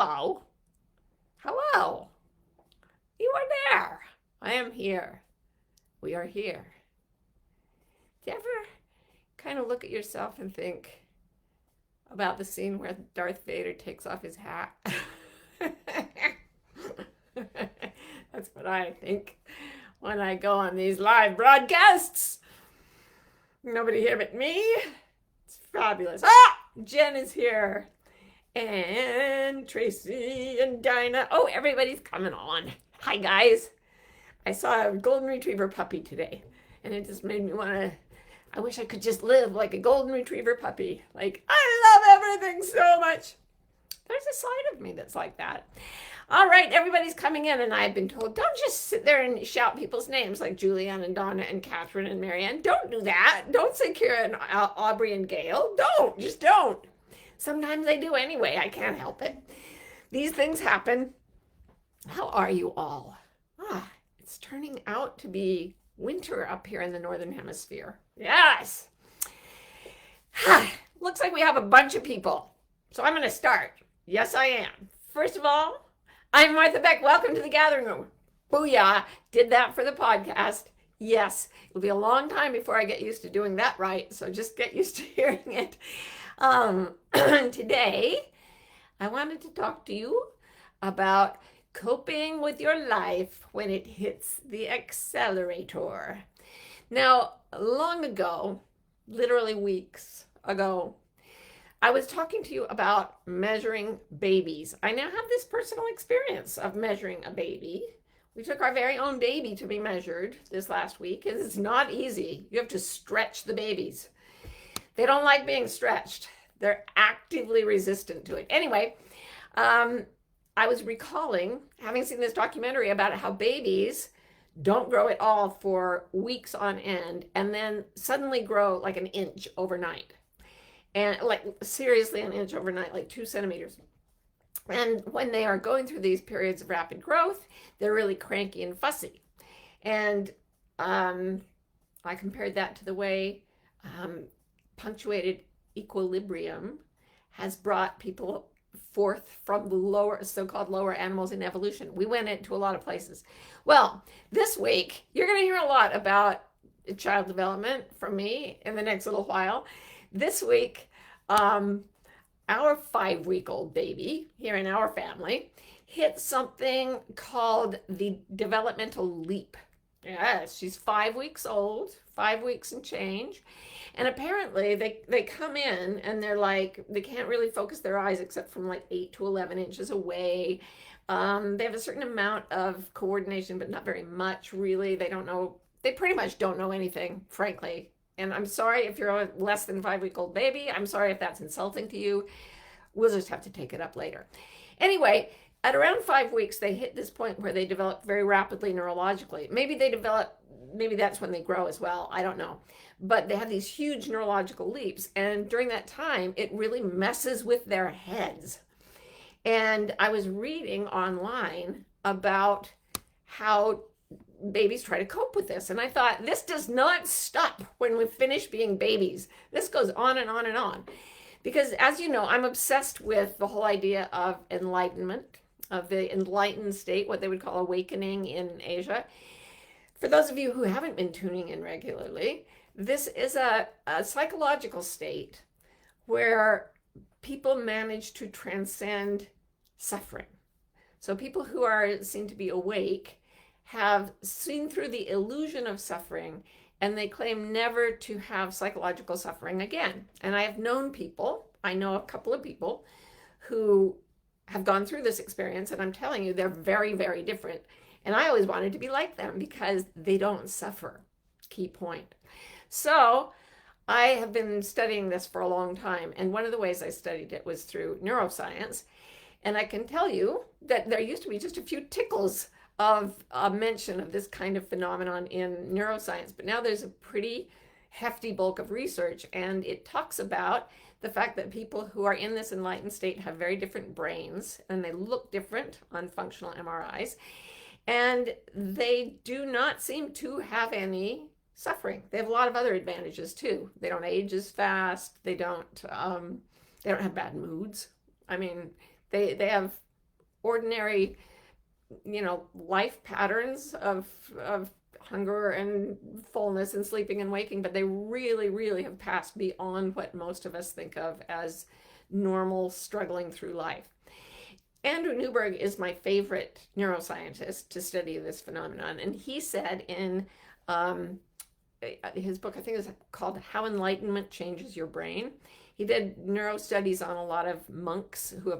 Hello. Hello. You are there. I am here. We are here. Do you ever kind of look at yourself and think about the scene where Darth Vader takes off his hat? That's what I think when I go on these live broadcasts. Nobody here but me. It's fabulous. Ah! Jen is here. And Tracy and Dinah. Oh, everybody's coming on. Hi, guys. I saw a golden retriever puppy today, and it just made me want to. I wish I could just live like a golden retriever puppy. Like, I love everything so much. There's a side of me that's like that. All right, everybody's coming in, and I've been told, don't just sit there and shout people's names like Julianne and Donna and Catherine and Marianne. Don't do that. Don't say Kira and Aubrey and Gail. Don't. Just don't. Sometimes I do anyway. I can't help it. These things happen. How are you all? It's turning out to be winter up here in the Northern Hemisphere. Yes. Looks like we have a bunch of people. So I'm going to start. Yes, I am. First of all, I'm Martha Beck. Welcome to the gathering room. Booyah. Did that for the podcast. Yes. It'll be a long time before I get used to doing that right. So just get used to hearing it. Today, I wanted to talk to you about coping with your life when it hits the accelerator. Now, long ago, literally weeks ago, I was talking to you about measuring babies. I now have this personal experience of measuring a baby. We took our very own baby to be measured this last week, and it's not easy. You have to stretch the babies. They don't like being stretched. They're actively resistant to it. Anyway, I was recalling having seen this documentary about how babies don't grow at all for weeks on end and then suddenly grow like an inch overnight. And like seriously an inch overnight, like 2 centimeters. And when they are going through these periods of rapid growth, they're really cranky and fussy. And I compared that to the way punctuated equilibrium has brought people forth from the lower, so-called lower animals in evolution. We went into a lot of places. Well, this week, you're going to hear a lot about child development from me in the next little while. This week, our 5-week-old baby here in our family hit something called the developmental leap. Yes, she's 5 weeks old, 5 weeks and change. And apparently they come in and they're like, they can't really focus their eyes except from like 8 to 11 inches away. They have a certain amount of coordination, but not very much really. They don't know, they pretty much don't know anything, frankly. And I'm sorry if you're a less than 5-week-old baby. I'm sorry if that's insulting to you. We'll just have to take it up later. Anyway, at around 5 weeks, they hit this point where they develop very rapidly neurologically. Maybe that's when they grow as well. I don't know. But they have these huge neurological leaps. And during that time, it really messes with their heads. And I was reading online about how babies try to cope with this. And I thought, this does not stop when we finish being babies. This goes on and on and on. Because as you know, I'm obsessed with the whole idea of enlightenment, of the enlightened state, what they would call awakening in Asia. For those of you who haven't been tuning in regularly, this is a psychological state where people manage to transcend suffering. So people who are seen to be awake have seen through the illusion of suffering, and they claim never to have psychological suffering again. And I know a couple of people who have gone through this experience, and I'm telling you, they're very, very different. And I always wanted to be like them because they don't suffer. Key point. So I have been studying this for a long time. And one of the ways I studied it was through neuroscience. And I can tell you that there used to be just a few tickles of a mention of this kind of phenomenon in neuroscience. But now there's a pretty hefty bulk of research. And it talks about the fact that people who are in this enlightened state have very different brains. And they look different on functional MRIs. And they do not seem to have any suffering. They have a lot of other advantages too. They don't age as fast. They don't have bad moods. I mean, they have ordinary, life patterns of hunger and fullness and sleeping and waking, but they really, really have passed beyond what most of us think of as normal struggling through life. Andrew Newberg is my favorite neuroscientist to study this phenomenon, and he said in his book, I think it's called How Enlightenment Changes Your Brain. He did neuro studies on a lot of monks who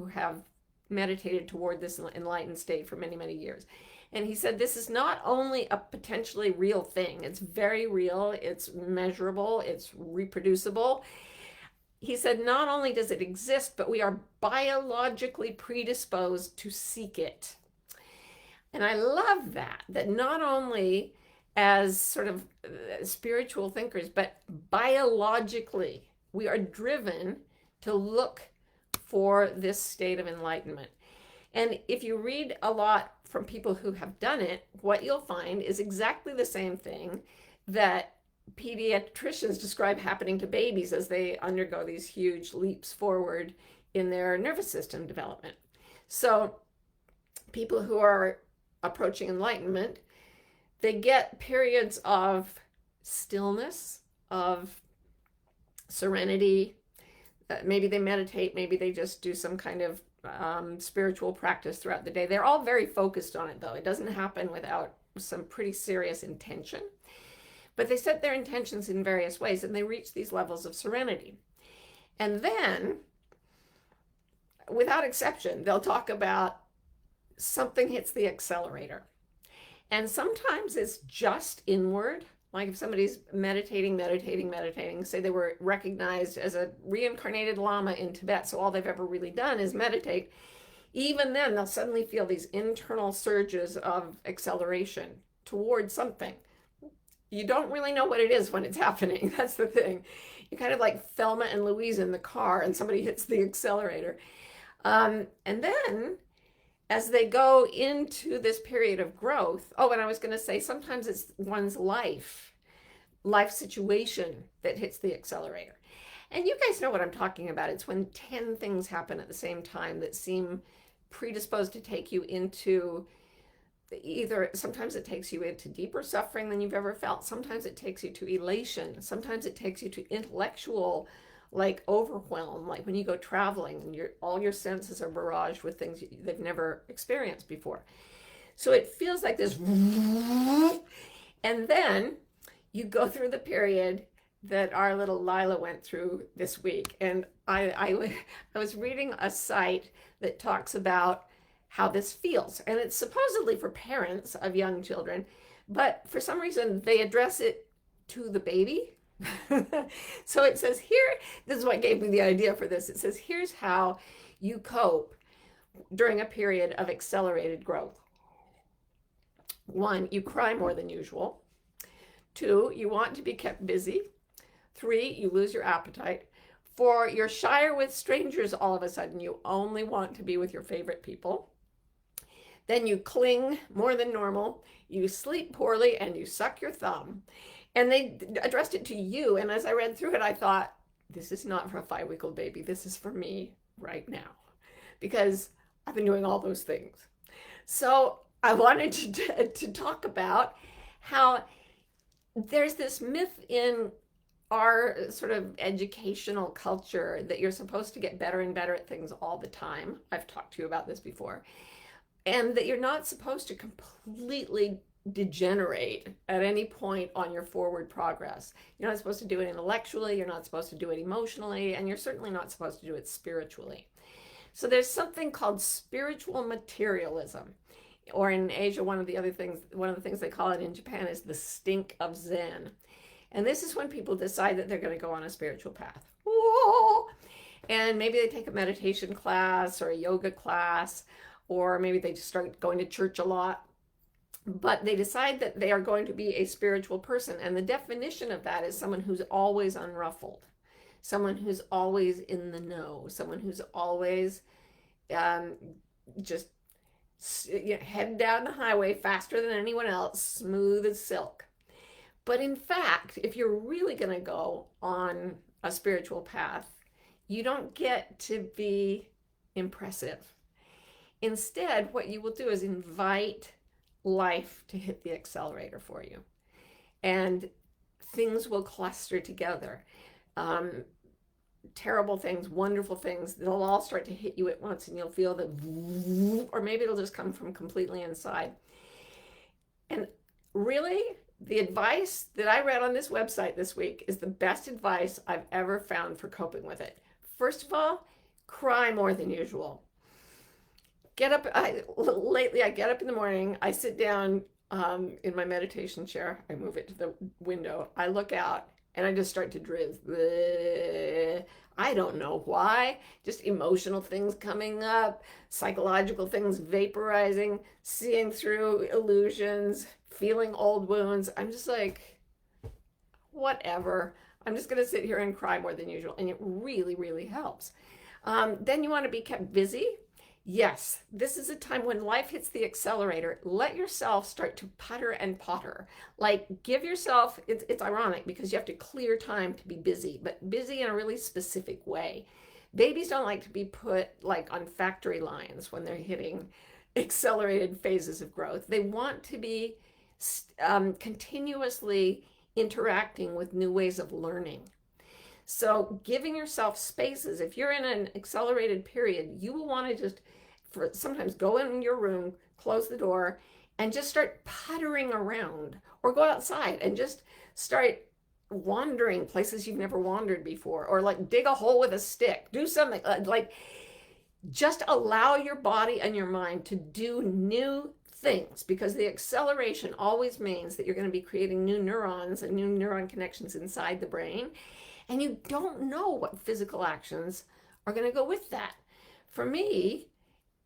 have meditated toward this enlightened state for many, many years. And he said this is not only a potentially real thing, it's very real, it's measurable, it's reproducible. He said not only does it exist, but we are biologically predisposed to seek it. And I love that not only as sort of spiritual thinkers, but biologically, we are driven to look for this state of enlightenment. And if you read a lot from people who have done it, what you'll find is exactly the same thing that pediatricians describe happening to babies as they undergo these huge leaps forward in their nervous system development. So people who are approaching enlightenment, they get periods of stillness, of serenity. Maybe they meditate, maybe they just do some kind of spiritual practice throughout the day. They're all very focused on it, though. It doesn't happen without some pretty serious intention. But they set their intentions in various ways, and they reach these levels of serenity. And then, without exception, they'll talk about something hits the accelerator. And sometimes it's just inward. Like if somebody's meditating, say they were recognized as a reincarnated Lama in Tibet, so all they've ever really done is meditate. Even then, they'll suddenly feel these internal surges of acceleration towards something. You don't really know what it is when it's happening. That's the thing. You're kind of like Thelma and Louise in the car and somebody hits the accelerator. And then as they go into this period of growth, and I was going to say, sometimes it's one's life situation that hits the accelerator. And you guys know what I'm talking about. It's when 10 things happen at the same time that seem predisposed to take you into sometimes it takes you into deeper suffering than you've ever felt. Sometimes it takes you to elation. Sometimes it takes you to intellectual overwhelm, like when you go traveling and all your senses are barraged with things they've never experienced before. So it feels like this, and then you go through the period that our little Lila went through this week. And I was reading a site that talks about how this feels, and it's supposedly for parents of young children, but for some reason they address it to the baby. So it says here, this is what gave me the idea for this. It says, here's how you cope during a period of accelerated growth. 1, you cry more than usual. 2, you want to be kept busy. 3, you lose your appetite. 4, you're shyer with strangers all of a sudden. You only want to be with your favorite people. Then you cling more than normal. You sleep poorly and you suck your thumb. And they addressed it to you. And as I read through it, I thought, this is not for a 5-week-old baby. This is for me right now, because I've been doing all those things. So I wanted to talk about how there's this myth in our sort of educational culture that you're supposed to get better and better at things all the time. I've talked to you about this before. And that you're not supposed to completely degenerate at any point on your forward progress. You're not supposed to do it intellectually, you're not supposed to do it emotionally, and you're certainly not supposed to do it spiritually. So there's something called spiritual materialism, or in Asia, one of the things they call it in Japan is the stink of Zen. And this is when people decide that they're going to go on a spiritual path. Whoa! And maybe they take a meditation class or a yoga class, or maybe they just start going to church a lot. But they decide that they are going to be a spiritual person. And the definition of that is someone who's always unruffled, someone who's always in the know, someone who's always just head down the highway faster than anyone else, smooth as silk. But in fact, if you're really going to go on a spiritual path, you don't get to be impressive. Instead, what you will do is invite life to hit the accelerator for you, and things will cluster together. Um, Terrible things, wonderful things, they'll all start to hit you at once, and you'll feel the, or maybe it'll just come from completely inside. And really, the advice that I read on this website this week is the best advice I've ever found for coping with it. First of all, cry more than usual. Get up. Lately, I get up in the morning, I sit down in my meditation chair, I move it to the window, I look out, and I just start to drizzle. I don't know why, just emotional things coming up, psychological things vaporizing, seeing through illusions, feeling old wounds. I'm just like, whatever. I'm just going to sit here and cry more than usual. And it really, really helps. Then you want to be kept busy. Yes, this is a time when life hits the accelerator. Let yourself start to putter and potter. Like, give yourself, it's ironic because you have to clear time to be busy, but busy in a really specific way. Babies don't like to be put like on factory lines when they're hitting accelerated phases of growth. They want to be continuously interacting with new ways of learning. So giving yourself spaces, if you're in an accelerated period, you will want to just sometimes go in your room, close the door, and just start puttering around, or go outside and just start wandering places you've never wandered before, or like dig a hole with a stick, do something like just allow your body and your mind to do new things, because the acceleration always means that you're going to be creating new neurons and new neuron connections inside the brain. And you don't know what physical actions are going to go with that. For me,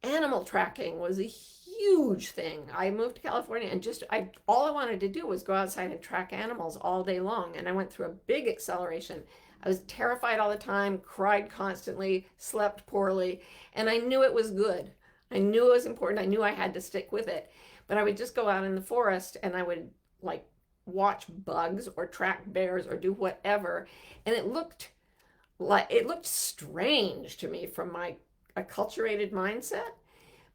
animal tracking was a huge thing. I moved to California, and all I wanted to do was go outside and track animals all day long. And I went through a big acceleration. I was terrified all the time, cried constantly, slept poorly, and I knew it was good. I knew it was important. I knew I had to stick with it. But I would just go out in the forest and I would like watch bugs or track bears or do whatever, and it looked strange to me from my acculturated mindset,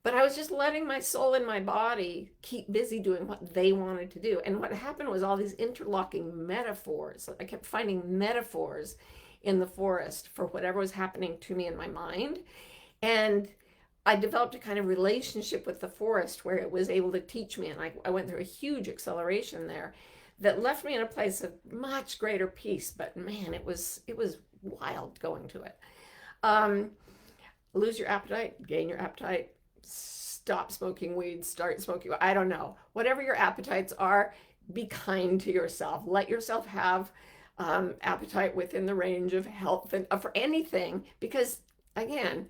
but I was just letting my soul and my body keep busy doing what they wanted to do. And what happened was all these interlocking metaphors. I kept finding metaphors in the forest for whatever was happening to me in my mind, and I developed a kind of relationship with the forest where it was able to teach me. And I went through a huge acceleration there that left me in a place of much greater peace. But man, it was wild going to it. Lose your appetite, gain your appetite, stop smoking weed, start smoking. I don't know. Whatever your appetites are, be kind to yourself. Let yourself have appetite within the range of health and for anything. Because again,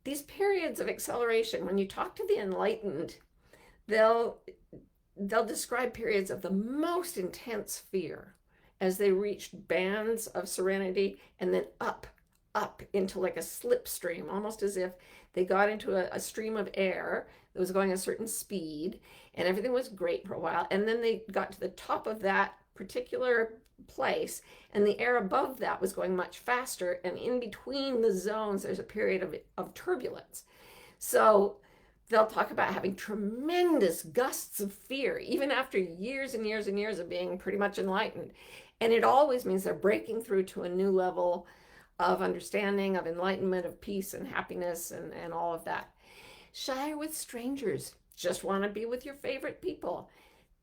these periods of acceleration, when you talk to the enlightened, they'll describe periods of the most intense fear as they reached bands of serenity, and then up into like a slipstream, almost as if they got into a stream of air that was going a certain speed, and everything was great for a while. And then they got to the top of that particular place, and the air above that was going much faster, and in between the zones there's a period of turbulence. So they'll talk about having tremendous gusts of fear even after years and years and years of being pretty much enlightened, and it always means they're breaking through to a new level of understanding, of enlightenment, of peace and happiness, and all of that. Share with strangers. Just want to be with your favorite people.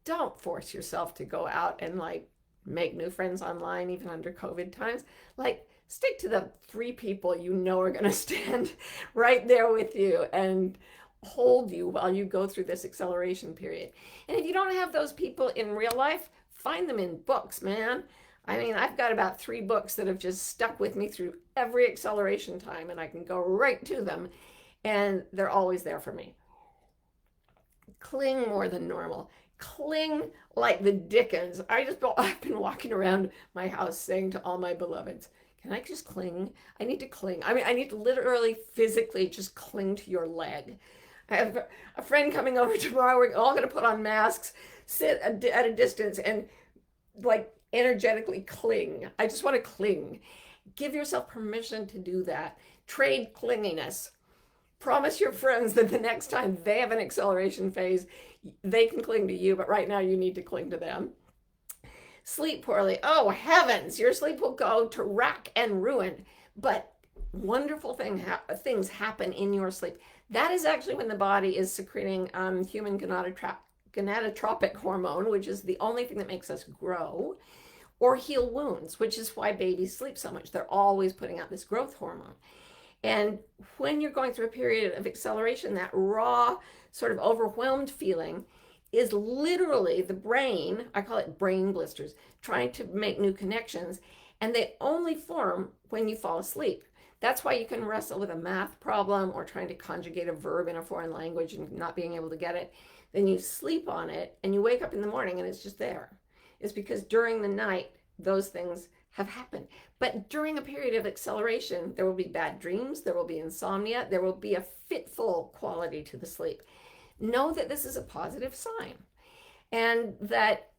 Don't force yourself to go out and like make new friends online, even under COVID times. Like, stick to the 3 people you know are going to stand right there with you and hold you while you go through this acceleration period. And if you don't have those people in real life, find them in books, man. I mean, I've got about 3 books that have just stuck with me through every acceleration time, and I can go right to them, and they're always there for me. Cling more than normal. Cling like the Dickens. I've been walking around my house saying to all my beloveds, can I just cling? I need to cling. I mean, I need to literally physically just cling to your leg. I have a friend coming over tomorrow. We're all going to put on masks, sit at a distance, and like energetically cling. I just want to cling. Give yourself permission to do that. Trade clinginess Promise your friends that the next time they have an acceleration phase, they can cling to you, but right now you need to cling to them. Sleep poorly. Oh, heavens, your sleep will go to rack and ruin. But wonderful things happen in your sleep. That is actually when the body is secreting human gonadotropic hormone, which is the only thing that makes us grow, or heal wounds, which is why babies sleep so much. They're always putting out this growth hormone. And when you're going through a period of acceleration, that raw, sort of overwhelmed feeling is literally the brain, I call it brain blisters, trying to make new connections. And they only form when you fall asleep. That's why you can wrestle with a math problem or trying to conjugate a verb in a foreign language and not being able to get it. Then you sleep on it and you wake up in the morning and it's just there. It's because during the night, those things have happened. But during a period of acceleration, there will be bad dreams, there will be insomnia, there will be a fitful quality to the sleep. Know that this is a positive sign, and that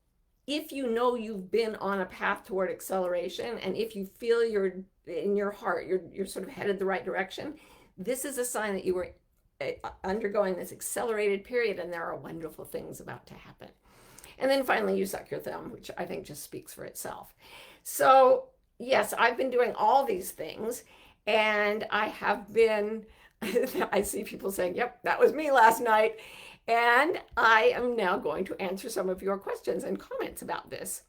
if you know you've been on a path toward acceleration, and if you feel you're in your heart, you're sort of headed the right direction, this is a sign that you were undergoing this accelerated period and there are wonderful things about to happen. And then finally, you suck your thumb, which I think just speaks for itself. So yes, I've been doing all these things, and I have been, I see people saying, yep, that was me last night. And I am now going to answer some of your questions and comments about this.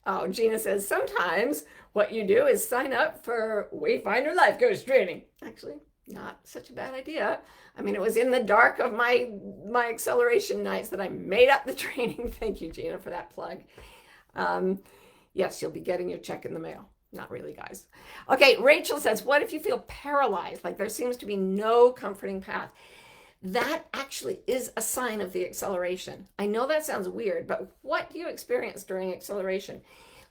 Oh, Gina says, sometimes what you do is sign up for Wayfinder Life Coach training. Actually, not such a bad idea. I mean, it was in the dark of my acceleration nights that I made up the training. Thank you, Gina, for that plug. Yes, you'll be getting your check in the mail. Not really, guys. Okay, Rachel says, what if you feel paralyzed? Like there seems to be no comforting path. That actually is a sign of the acceleration. I know that sounds weird, but what do you experience during acceleration?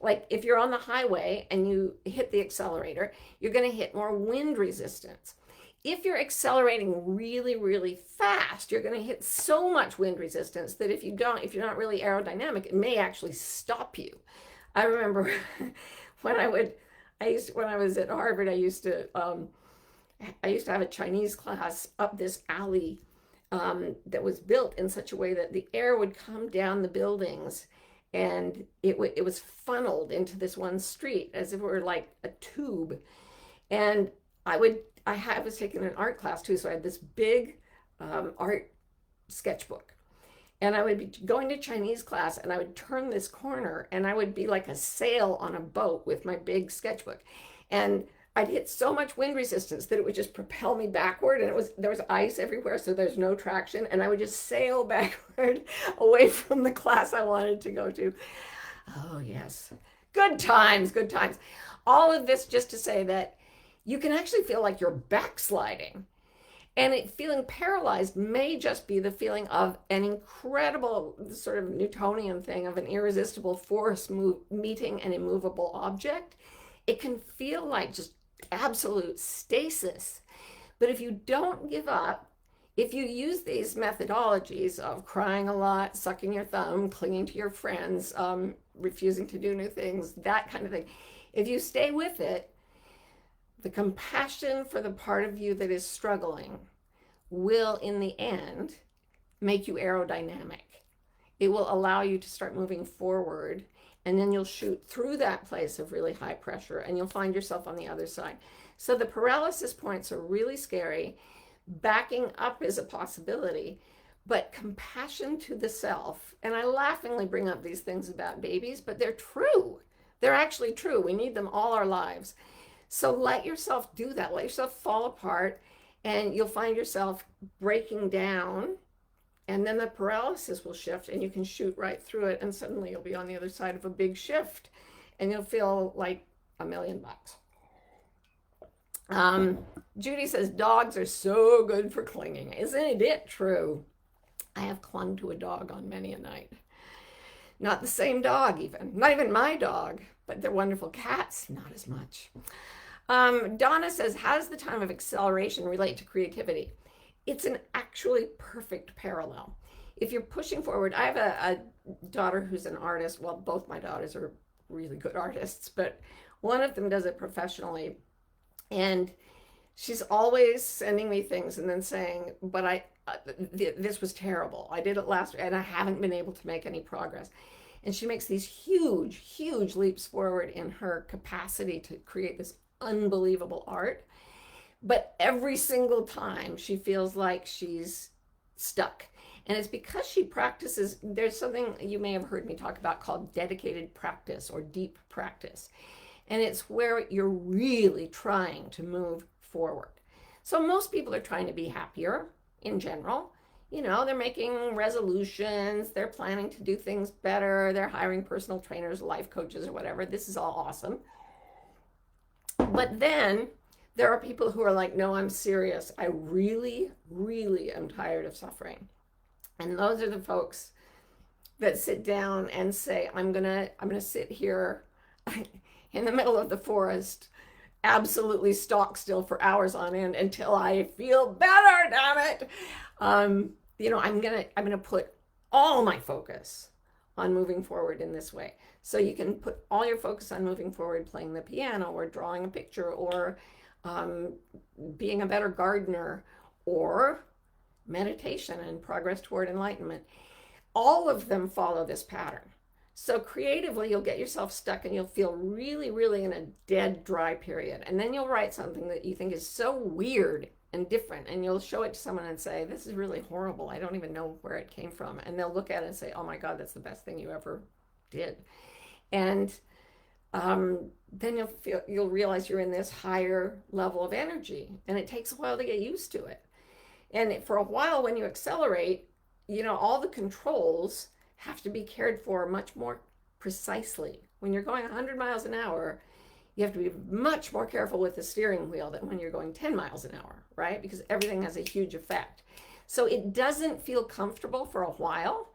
Like if you're on the highway and you hit the accelerator, you're going to hit more wind resistance. If you're accelerating really, really fast, you're going to hit so much wind resistance that if you're not really aerodynamic, it may actually stop you. I remember when I was at Harvard, I used to have a Chinese class up this alley that was built in such a way that the air would come down the buildings, and it was funneled into this one street as if it were like a tube. And I was taking an art class too, so I had this big art sketchbook. And I would be going to Chinese class and I would turn this corner and I would be like a sail on a boat with my big sketchbook. And I'd hit so much wind resistance that it would just propel me backward, and there was ice everywhere, so there's no traction, and I would just sail backward away from the class I wanted to go to. Oh yes, good times, good times. All of this just to say that you can actually feel like you're backsliding. And feeling paralyzed may just be the feeling of an incredible sort of Newtonian thing of an irresistible force meeting an immovable object. It can feel like just absolute stasis. But if you don't give up, if you use these methodologies of crying a lot, sucking your thumb, clinging to your friends, refusing to do new things, that kind of thing, if you stay with it, the compassion for the part of you that is struggling will, in the end, make you aerodynamic. It will allow you to start moving forward, and then you'll shoot through that place of really high pressure, and you'll find yourself on the other side. So the paralysis points are really scary. Backing up is a possibility, but compassion to the self, and I laughingly bring up these things about babies, but they're true. They're actually true. We need them all our lives. So let yourself do that. Let yourself fall apart, and you'll find yourself breaking down, and then the paralysis will shift and you can shoot right through it, and suddenly you'll be on the other side of a big shift and you'll feel like $1,000,000. Judy says, dogs are so good for clinging. Isn't it true? I have clung to a dog on many a night. Not the same dog even. Not even my dog, but they're wonderful cats. Not as much. Donna says, how does the time of acceleration relate to creativity? It's an actually perfect parallel. If you're pushing forward, I have a daughter who's an artist. Well, both my daughters are really good artists, but one of them does it professionally. And She's always sending me things and then saying, but this was terrible. I did it last week and I haven't been able to make any progress. And she makes these huge, huge leaps forward in her capacity to create this unbelievable art. But every single time she feels like she's stuck. And it's because she practices, there's something you may have heard me talk about called dedicated practice or deep practice. And it's where you're really trying to move forward. So most people are trying to be happier in general. You know, they're making resolutions, they're planning to do things better, they're hiring personal trainers, life coaches, or whatever. This is all awesome. But then there are people who are like, no, I'm serious. I really, really am tired of suffering. And those are the folks that sit down and say, I'm gonna sit here in the middle of the forest, absolutely stock still for hours on end until I feel better, damn it. I'm gonna put all my focus on moving forward in this way. So you can put all your focus on moving forward, playing the piano or drawing a picture or being a better gardener or meditation and progress toward enlightenment. All of them follow this pattern. So creatively, you'll get yourself stuck and you'll feel really, really in a dead, dry period. And then you'll write something that you think is so weird and different. And you'll show it to someone and say, this is really horrible. I don't even know where it came from. And they'll look at it and say, oh my God, that's the best thing you ever did. And then you'll realize you're in this higher level of energy. And it takes a while to get used to it. And for a while, when you accelerate, all the controls have to be cared for much more precisely. When you're going 100 miles an hour, you have to be much more careful with the steering wheel than when you're going 10 miles an hour, right? Because everything has a huge effect. So it doesn't feel comfortable for a while,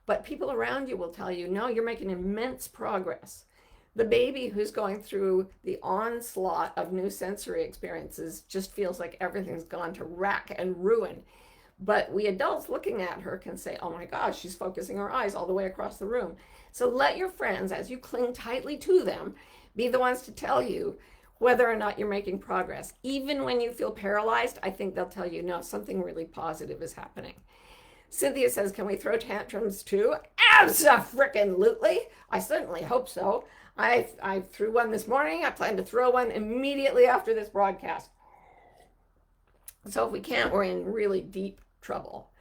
but people around you will tell you, no, you're making immense progress. The baby who's going through the onslaught of new sensory experiences just feels like everything's gone to rack and ruin. But we adults looking at her can say, oh my gosh, she's focusing her eyes all the way across the room. So let your friends, as you cling tightly to them, be the ones to tell you whether or not you're making progress. Even when you feel paralyzed, I think they'll tell you, no, something really positive is happening. Cynthia says, can we throw tantrums too? Abso-frickin-lutely. I certainly hope so. I threw one this morning. I plan to throw one immediately after this broadcast. So if we can't, we're in really deep trouble.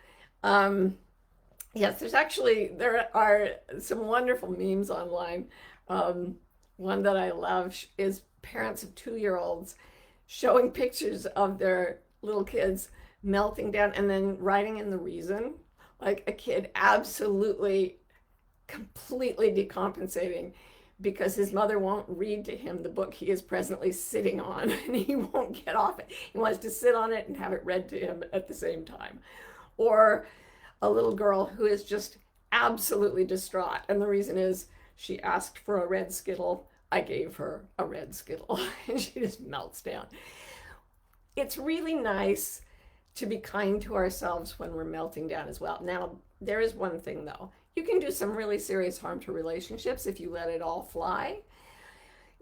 Yes, there are some wonderful memes online. One that I love is parents of 2-year-olds showing pictures of their little kids melting down and then writing in the reason, like a kid absolutely, completely decompensating because his mother won't read to him the book he is presently sitting on and he won't get off it. He wants to sit on it and have it read to him at the same time. Or a little girl who is just absolutely distraught. And the reason is she asked for a red Skittle. I gave her a red Skittle and she just melts down. It's really nice to be kind to ourselves when we're melting down as well. Now, there is one thing though. You can do some really serious harm to relationships if you let it all fly.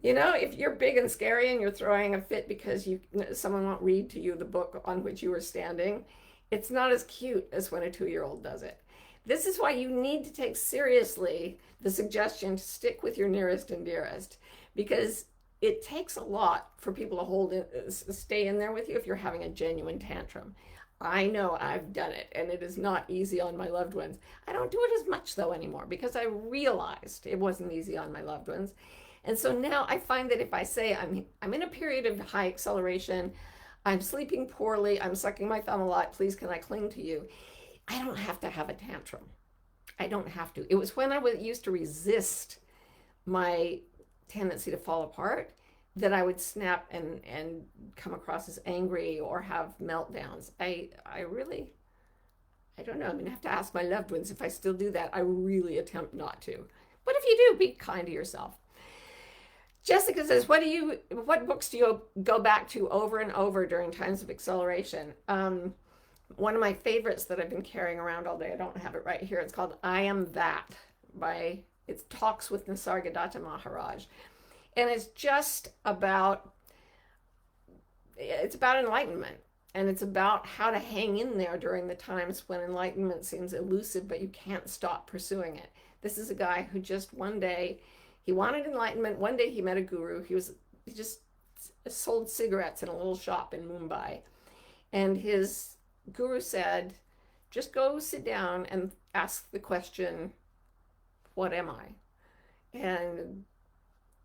If you're big and scary and you're throwing a fit because someone won't read to you the book on which you were standing, it's not as cute as when a 2-year-old does it. This is why you need to take seriously the suggestion to stick with your nearest and dearest, because it takes a lot for people to stay in there with you if you're having a genuine tantrum. I know I've done it, and it is not easy on my loved ones. I don't do it as much, though, anymore, because I realized it wasn't easy on my loved ones. And so now I find that if I say I'm in a period of high acceleration, I'm sleeping poorly, I'm sucking my thumb a lot, please can I cling to you? I don't have to have a tantrum. I don't have to. It was when I used to resist my tendency to fall apart that I would snap and come across as angry or have meltdowns. I don't know. I'm going to have to ask my loved ones if I still do that. I really attempt not to. But if you do, be kind to yourself. Jessica says, what books do you go back to over and over during times of acceleration? One of my favorites that I've been carrying around all day, I don't have it right here. It's called I Am That it's Talks with Nisargadatta Maharaj. And it's just about it's about enlightenment. And it's about how to hang in there during the times when enlightenment seems elusive, but you can't stop pursuing it. This is a guy who just one day, he wanted enlightenment. One day he met a guru. He just sold cigarettes in a little shop in Mumbai. And his guru said, just go sit down and ask the question, what am I? And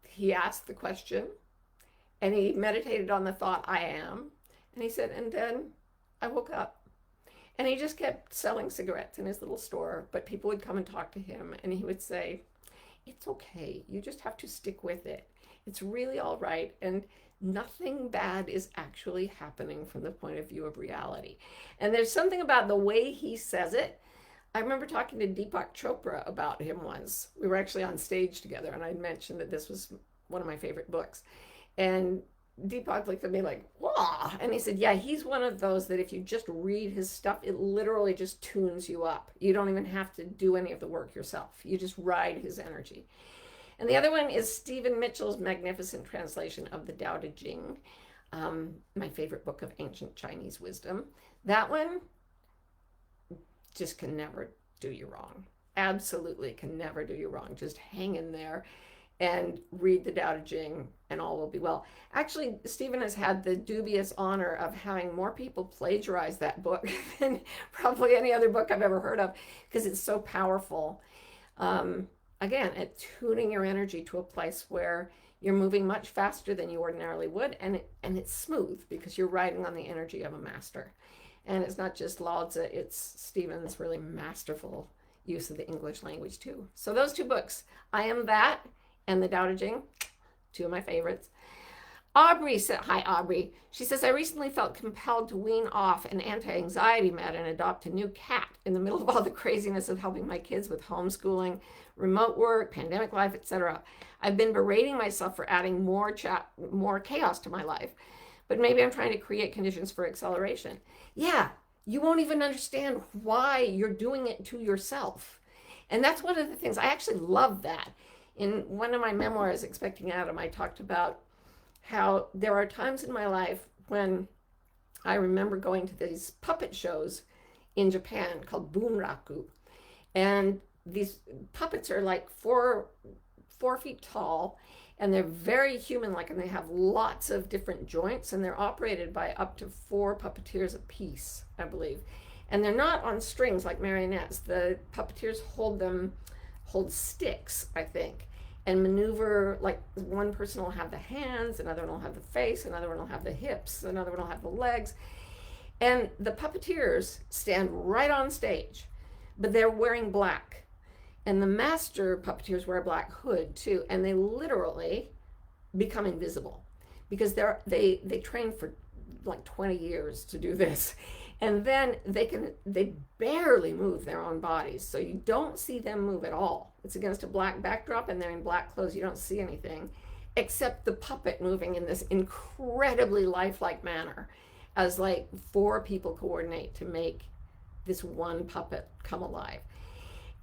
he asked the question and he meditated on the thought, I am. And he said, and then I woke up. And he just kept selling cigarettes in his little store, but people would come and talk to him and he would say, it's okay. You just have to stick with it. It's really all right. And nothing bad is actually happening from the point of view of reality. And there's something about the way he says it. I remember talking to Deepak Chopra about him once. We were actually on stage together, and I mentioned that this was one of my favorite books. And Deepak looked at me like, wow. And he said, yeah, he's one of those that if you just read his stuff, it literally just tunes you up. You don't even have to do any of the work yourself. You just ride his energy. And the other one is Stephen Mitchell's magnificent translation of the Tao Te Ching, my favorite book of ancient Chinese wisdom. That one just can never do you wrong. Absolutely can never do you wrong. Just hang in there and read the Tao Te Ching and all will be well. Actually, Stephen has had the dubious honor of having more people plagiarize that book than probably any other book I've ever heard of because it's so powerful. Again, at tuning your energy to a place where you're moving much faster than you ordinarily would, and it's smooth because you're riding on the energy of a master. And it's not just Lao Tzu, it's Stephen's really masterful use of the English language too. So those two books, I Am That and the Tao Te Ching, two of my favorites. Aubrey said, hi Aubrey. She says, I recently felt compelled to wean off an anti-anxiety med and adopt a new cat in the middle of all the craziness of helping my kids with homeschooling, remote work, pandemic life, etc. I've been berating myself for adding more chaos to my life, but maybe I'm trying to create conditions for acceleration. Yeah, you won't even understand why you're doing it to yourself. And that's one of the things, I actually love that. In one of my memoirs, Expecting Adam, I talked about how there are times in my life when I remember going to these puppet shows in Japan called bunraku. And these puppets are like four feet tall, and they're very human-like, and they have lots of different joints, and they're operated by up to 4 puppeteers apiece, I believe. And they're not on strings like marionettes. The puppeteers hold sticks, I think, and maneuver, like one person will have the hands, another one will have the face, another one will have the hips, another one will have the legs. And the puppeteers stand right on stage, but they're wearing black. And the master puppeteers wear a black hood too, and they literally become invisible because they train for like 20 years to do this. And then they barely move their own bodies, so you don't see them move at all. It's against a black backdrop and they're in black clothes. You don't see anything except the puppet moving in this incredibly lifelike manner as like 4 people coordinate to make this one puppet come alive.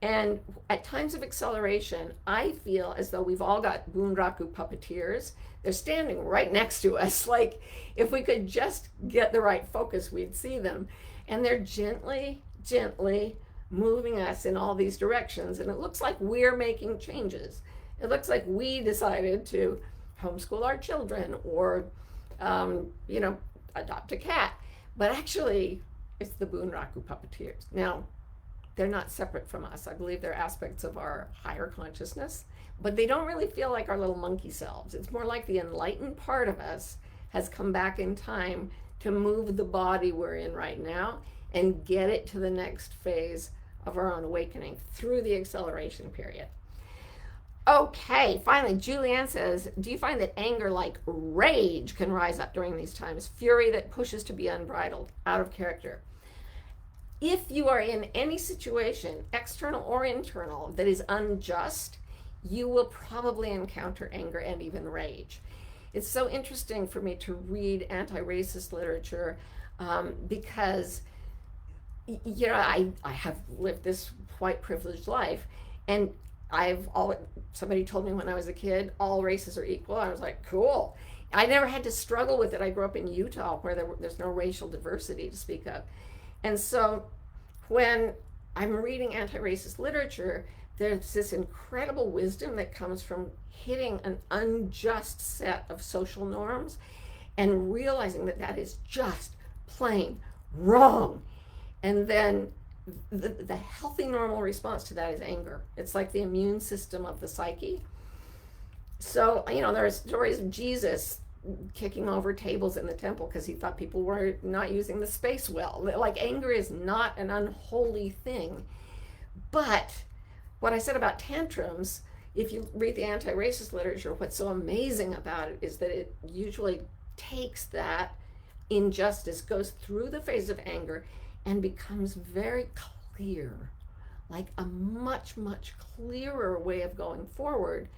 And at times of acceleration, I feel as though we've all got bunraku puppeteers. They're standing right next to us. Like if we could just get the right focus, we'd see them. And they're gently, gently moving us in all these directions. And it looks like we're making changes. It looks like we decided to homeschool our children or, adopt a cat. But actually, it's the bunraku puppeteers. Now, they're not separate from us. I believe they're aspects of our higher consciousness, but they don't really feel like our little monkey selves. It's more like the enlightened part of us has come back in time to move the body we're in right now and get it to the next phase of our own awakening through the acceleration period. Okay, finally, Julianne says, do you find that anger like rage can rise up during these times? Fury that pushes to be unbridled, out of character. If you are in any situation, external or internal, that is unjust, you will probably encounter anger and even rage. It's so interesting for me to read anti-racist literature because, I have lived this white privileged life, and somebody told me when I was a kid, all races are equal. I was like, cool. I never had to struggle with it. I grew up in Utah where there's no racial diversity to speak of. And so when I'm reading anti-racist literature, there's this incredible wisdom that comes from hitting an unjust set of social norms and realizing that that is just plain wrong. And then the healthy, normal response to that is anger. It's like the immune system of the psyche. So, there are stories of Jesus kicking over tables in the temple because he thought people were not using the space well. Like, anger is not an unholy thing. But what I said about tantrums, if you read the anti-racist literature, what's so amazing about it is that it usually takes that injustice, goes through the phase of anger, and becomes very clear, like a much, much clearer way of going forward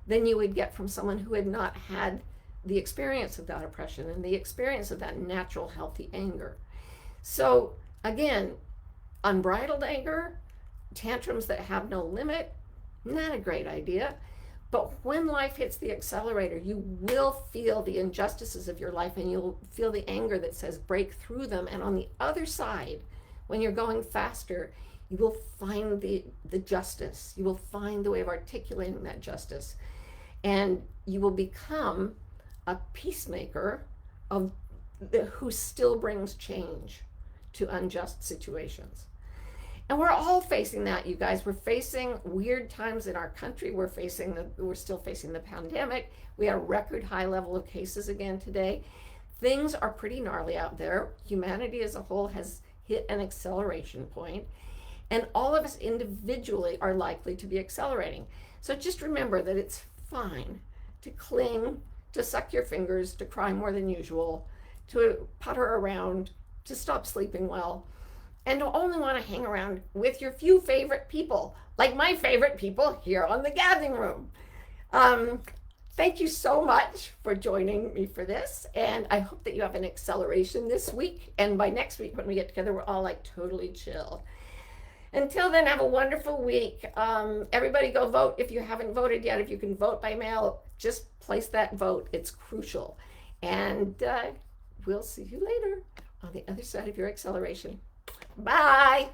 than you would get from someone who had not had the experience of that oppression and the experience of that natural, healthy anger. So again, unbridled anger, tantrums that have no limit, not a great idea. But when life hits the accelerator, you will feel the injustices of your life and you'll feel the anger that says break through them. And on the other side, when you're going faster, you will find the justice. You will find the way of articulating that justice. And you will become a peacemaker who still brings change to unjust situations. And we're all facing that, you guys. We're facing weird times in our country. We're still facing the pandemic. We had a record high level of cases again today. Things are pretty gnarly out there. Humanity as a whole has hit an acceleration point, and all of us individually are likely to be accelerating. So just remember that it's fine to cling, to suck your fingers, to cry more than usual, to putter around, to stop sleeping well, and to only want to hang around with your few favorite people, like my favorite people here on the Gathering Room. Thank you so much for joining me for this, and I hope that you have an acceleration this week, and by next week when we get together, we're all like totally chill. Until then, have a wonderful week. Everybody go vote if you haven't voted yet. If you can vote by mail, just place that vote. It's crucial. And we'll see you later on the other side of your acceleration. Bye.